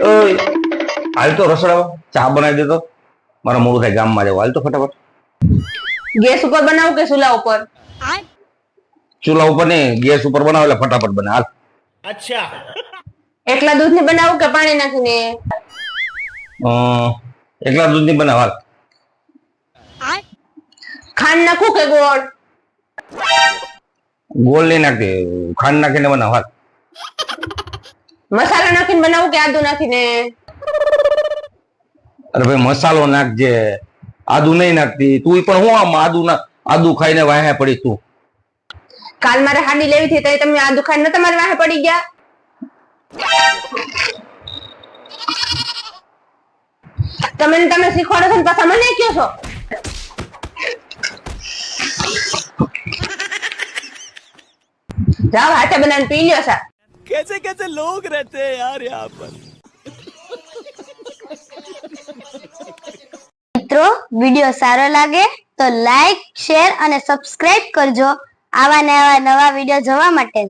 ઓય હાલ તો રસોડા ચા બનાવી દેતો, મારા મોડું થાય ગામમાં જવું. હાલ તો ફટાફટ. ગેસ ઉપર બનાવું કે ચૂલા ઉપર? ચૂલા ઉપર ને ગેસ ઉપર બનાવ એટલે ફટાફટ બને. હાલ. अच्छा એકલા દૂધ ની બનાવું કે પાણી નાખીને? એકલા દૂધ ની બનાવ. હાલ. ખાંડ નાખું કે ગોળ? ગોળ નહીં નાખતી, ખાંડ નાખીને બનાવ. હાલ. મસાલા નાખીને બનાવું કે આદુ નાખીને? અરે ભાઈ મસાલો નાખજે, આદુ નહીં નાખતી તું. પણ હું આમ આદુ ખાઈને વાહે પડી તું. કાલ મારે હાડી લેવી હતી તો તમે આદુ ખાઈને ન તમારે વાહે પડી ગયા? તમે શીખવાડો છો ને પાછા મને કહો છો. જાઓ હાથે બનાવીને પી લ્યો સા. कैसे कैसे लोग रहते हैं यार यहाँ पर। મિત્રો વિડિયો સારો લાગે તો લાઈક શેર અને સબસ્ક્રાઇબ કરજો આવા નવા વિડિયો જોવા માટે.